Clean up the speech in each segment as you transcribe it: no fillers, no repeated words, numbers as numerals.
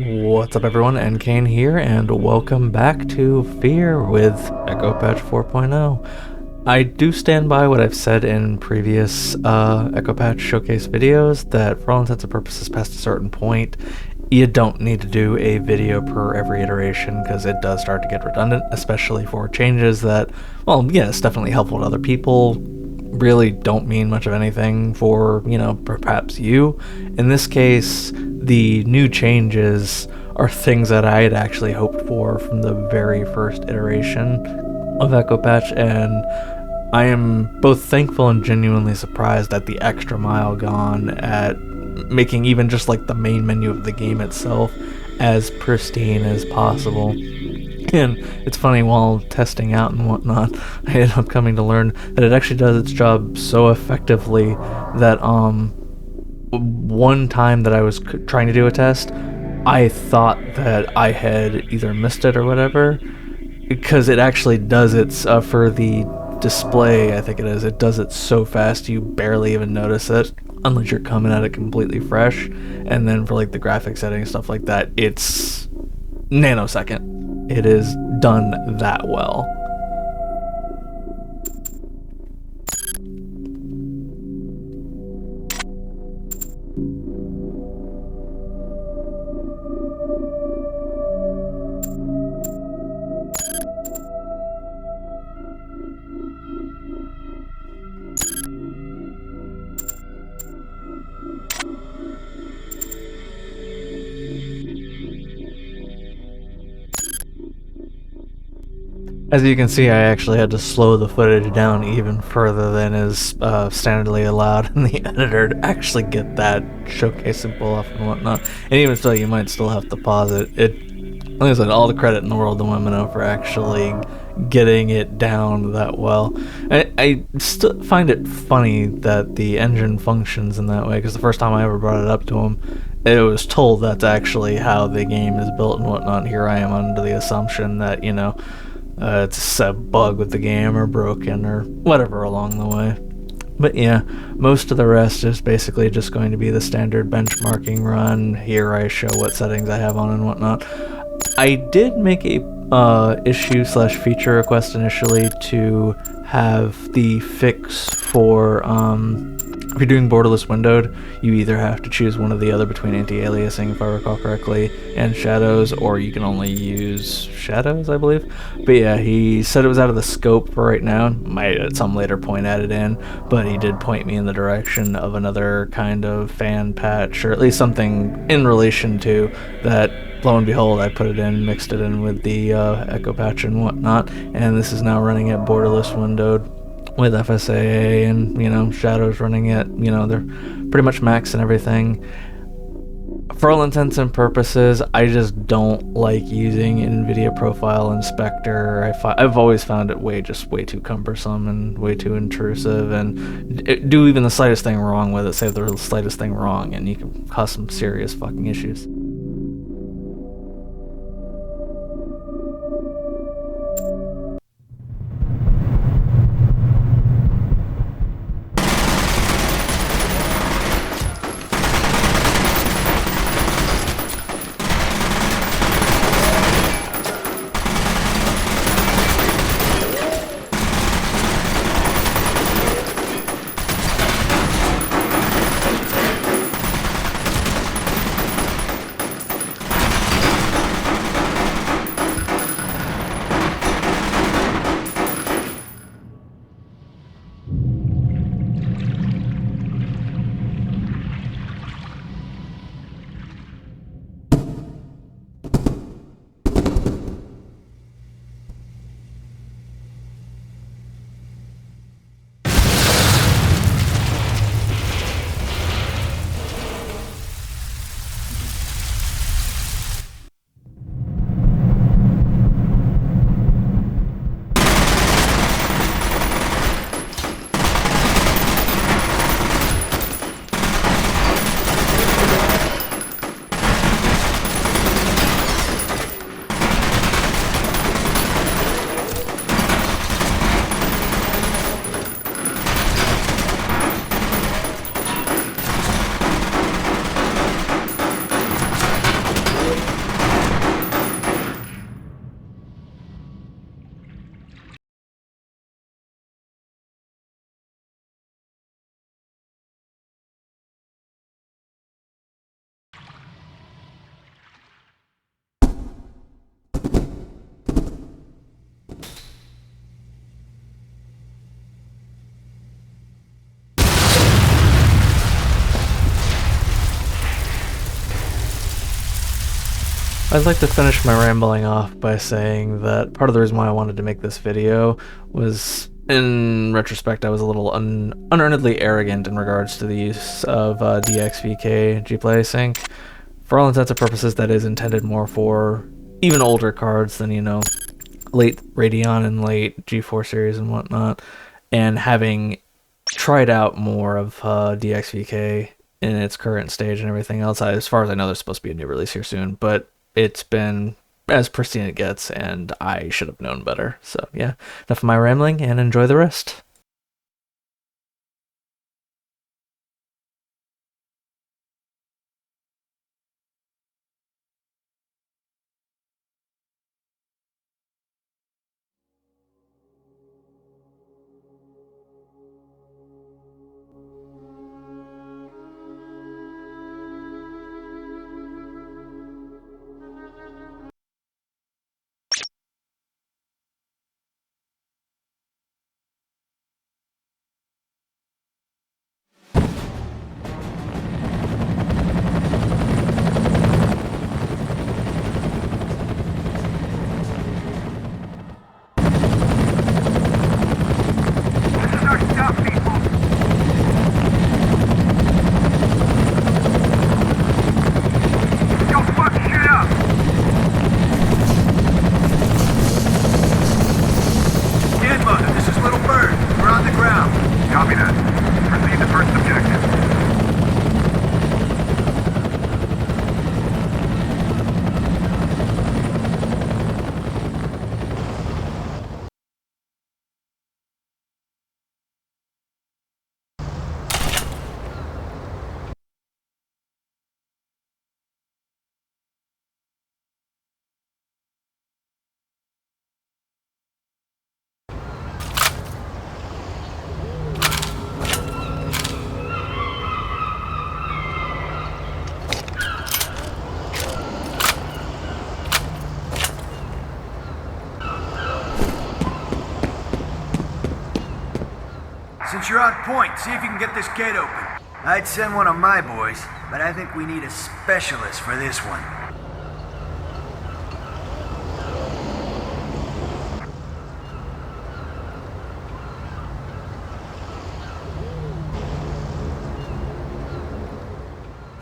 What's up everyone, NCain here, and welcome back to F.E.A.R with EchoPatch 4.0. I do stand by what I've said in previous EchoPatch showcase videos, that for all intents and purposes past a certain point, you don't need to do a video per every iteration, because it does start to get redundant, especially for changes that, well, yeah, it's definitely helpful to other people, really don't mean much of anything for, perhaps you. In this case, the new changes are things that I had actually hoped for from the very first iteration of EchoPatch, and I am both thankful and genuinely surprised at the extra mile gone at making even just like the main menu of the game itself as pristine as possible. And it's funny, while testing out and whatnot, I ended up coming to learn that it actually does its job so effectively that one time that I was trying to do a test, I thought that I had either missed it or whatever, because it actually does it for the display, I think it does it so fast you barely even notice it, unless you're coming at it completely fresh. And then for like the graphic settings, stuff like that, it's nanosecond. It is done that well. As you can see, I actually had to slow the footage down even further than is standardly allowed in the editor to actually get that showcase and pull off and whatnot. And even still, you might still have to pause it. Like I said, all the credit in the world to Wemino for actually getting it down that well. I still find it funny that the engine functions in that way, because the first time I ever brought it up to him, it was told that's actually how the game is built and whatnot. Here I am under the assumption that, it's a bug with the game or broken or whatever along the way. But yeah, most of the rest is basically just going to be the standard benchmarking run. Here I show what settings I have on and whatnot. I did make a issue/feature request initially to have the fix for if you're doing borderless windowed, you either have to choose one or the other between anti-aliasing, if I recall correctly, and shadows, or you can only use shadows, I believe. But yeah, he said it was out of the scope for right now. Might at some later point add it in, but he did point me in the direction of another kind of fan patch, or at least something in relation to that. Lo and behold, I put it in, mixed it in with the EchoPatch and whatnot, and this is now running at borderless windowed with FSAA and, shadows running at, they're pretty much max and everything. For all intents and purposes, I just don't like using NVIDIA Profile Inspector. I've always found it way too cumbersome and way too intrusive, and do even the slightest thing wrong with it, say the slightest thing wrong, and you can cause some serious fucking issues. I'd like to finish my rambling off by saying that part of the reason why I wanted to make this video was, in retrospect, I was a little unearnedly arrogant in regards to the use of DXVK Gplay Sync. For all intents and purposes, that is intended more for even older cards than, you know, late Radeon and late G4 series and whatnot. And having tried out more of DXVK in its current stage and everything else, as far as I know, there's supposed to be a new release here soon, but it's been as pristine it gets, and I should have known better. So yeah, enough of my rambling, and enjoy the rest. Since you're on point, see if you can get this gate open. I'd send one of my boys, but I think we need a specialist for this one.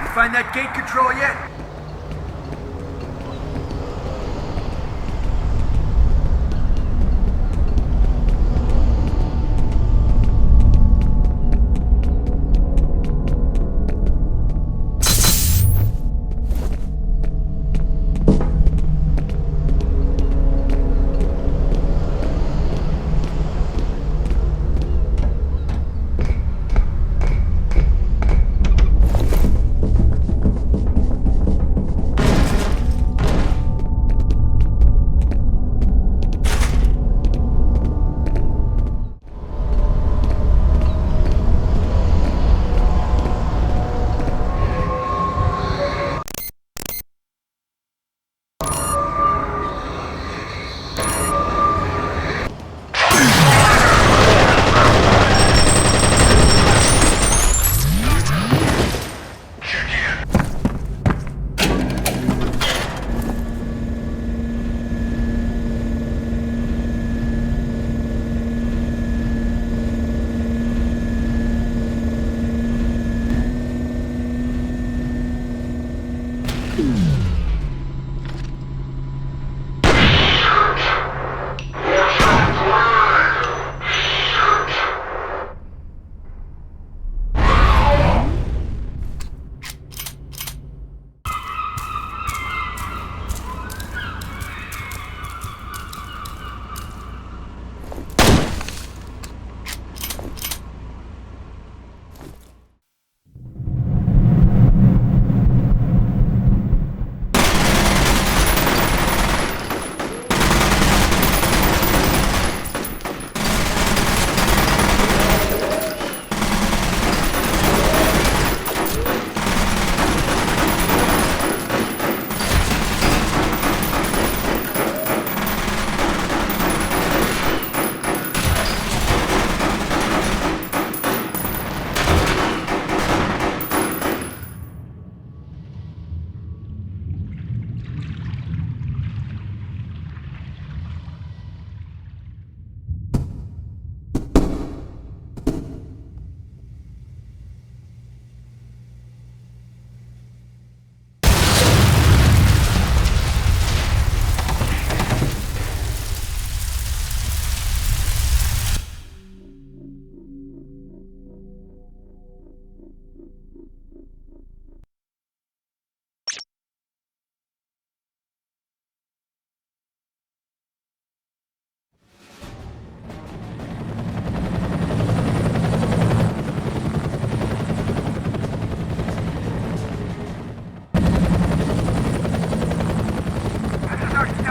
You find that gate control yet?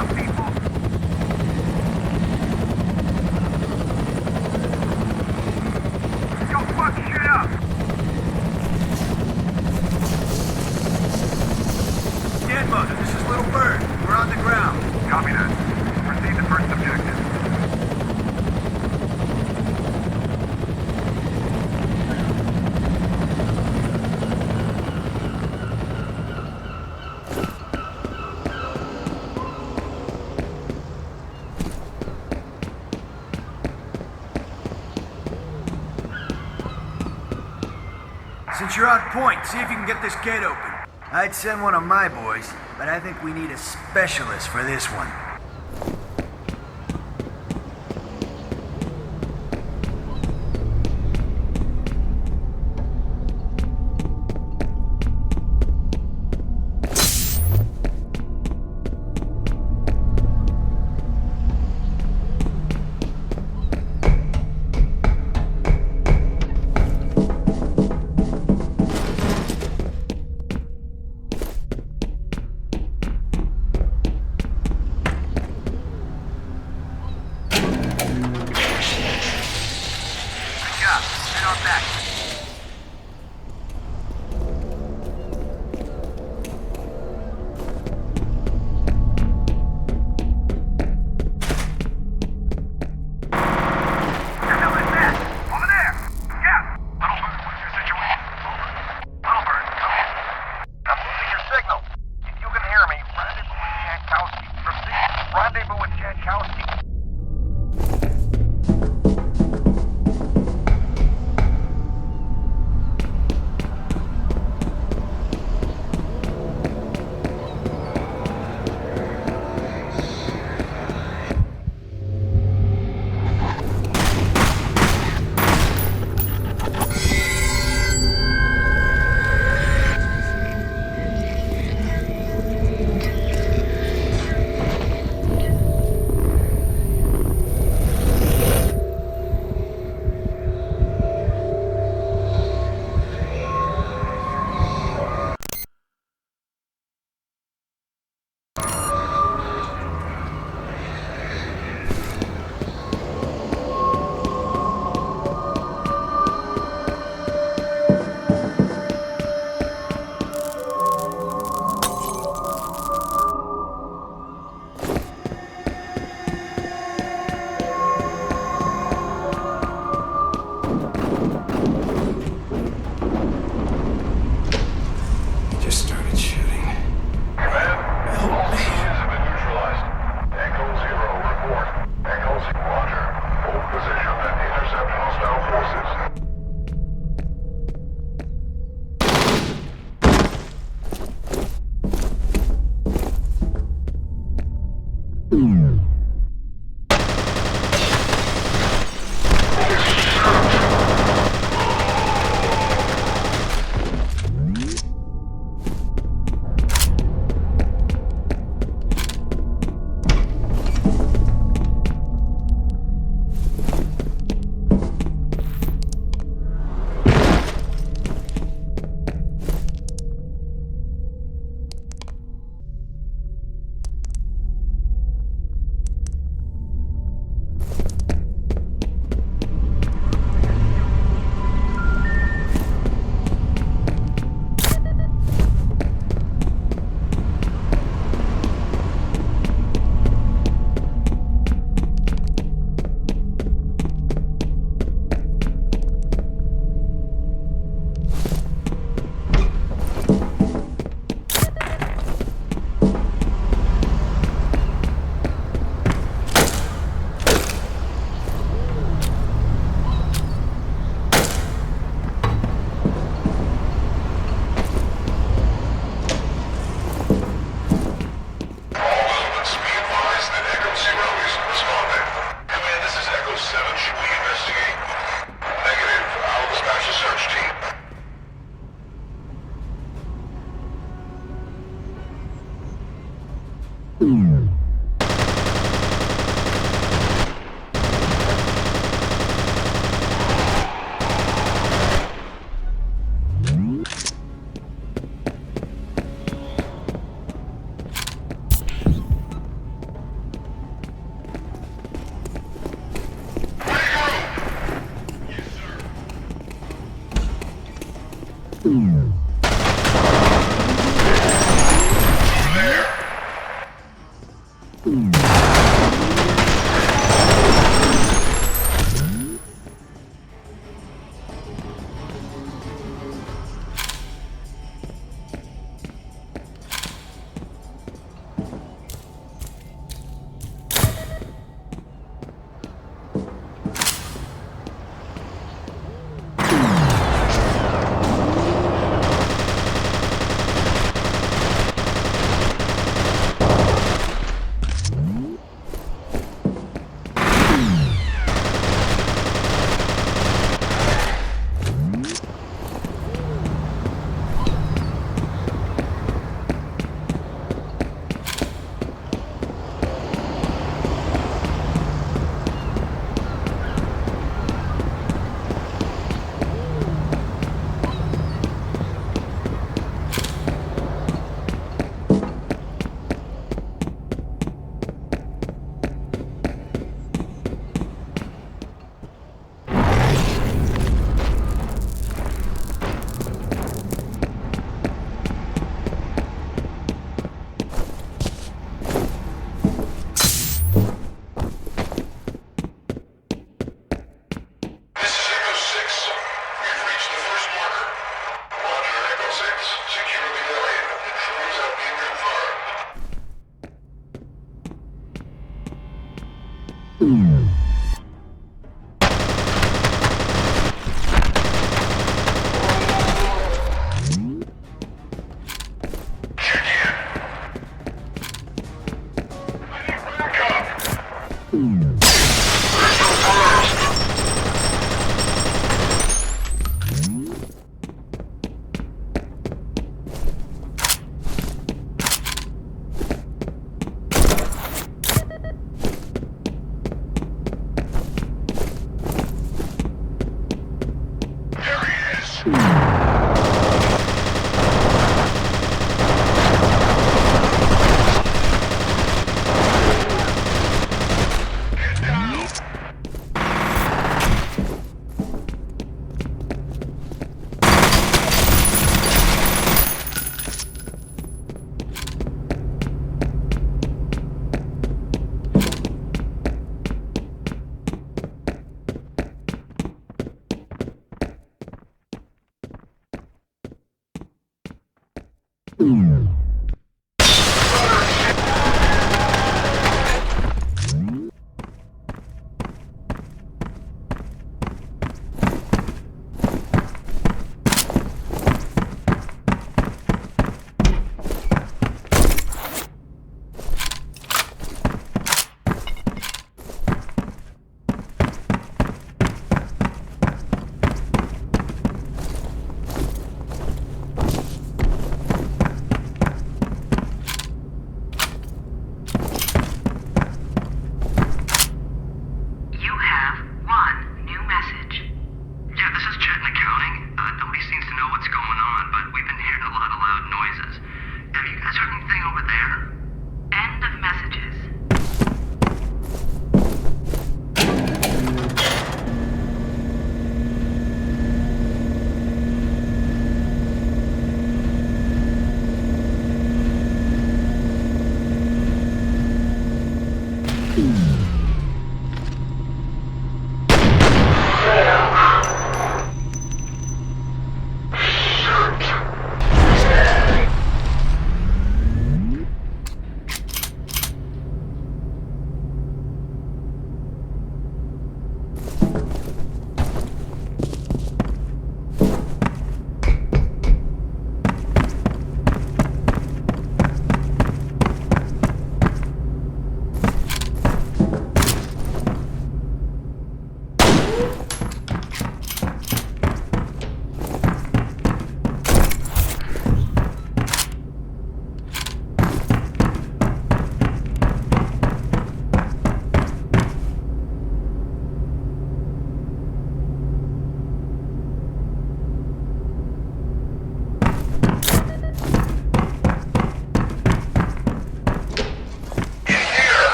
up, people! Yo, fuck shit up! Dead Mother, this is Little Bird. We're on the ground. Copy that. Proceed to first objective. Since you're on point, see if you can get this gate open. I'd send one of my boys, but I think we need a specialist for this one.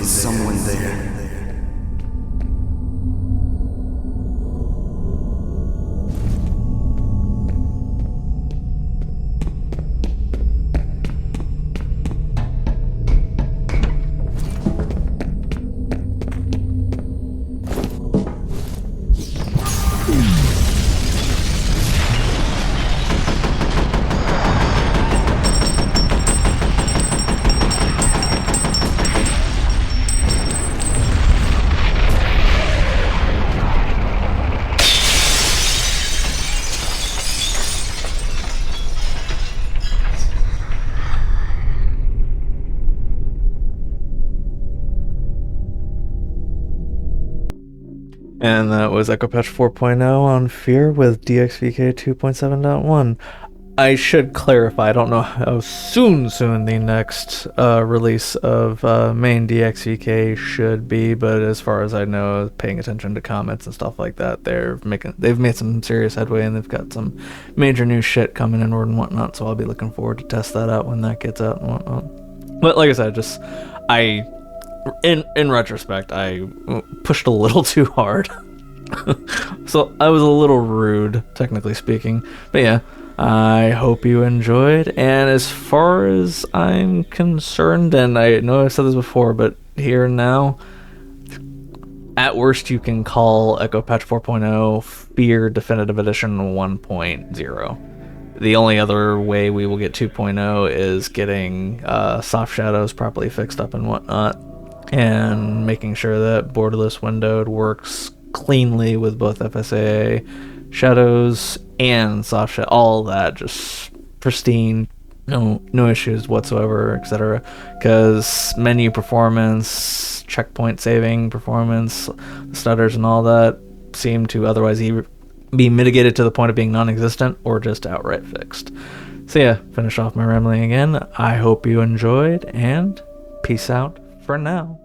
Someone there. And that was EchoPatch 4.0 on F.E.A.R with DXVK 2.7.1. I should clarify, I don't know how soon the next release of main DXVK should be, but as far as I know, paying attention to comments and stuff like that, they've made some serious headway, and they've got some major new shit coming inward and whatnot, so I'll be looking forward to test that out when that gets out and whatnot. But like I said, in retrospect, I pushed a little too hard. So I was a little rude, technically speaking. But yeah, I hope you enjoyed. And as far as I'm concerned, and I know I've said this before, but here and now, at worst you can call EchoPatch 4.0 F.E.A.R Definitive Edition 1.0. The only other way we will get 2.0 is getting soft shadows properly fixed up and whatnot, and making sure that Borderless Windowed works cleanly with both FSAA shadows and soft shadow, all that just pristine, no issues whatsoever, etc. Because menu performance, checkpoint saving performance, stutters and all that seem to otherwise either be mitigated to the point of being non-existent or just outright fixed. So yeah, finish off my rambling again. I hope you enjoyed, and peace out for now.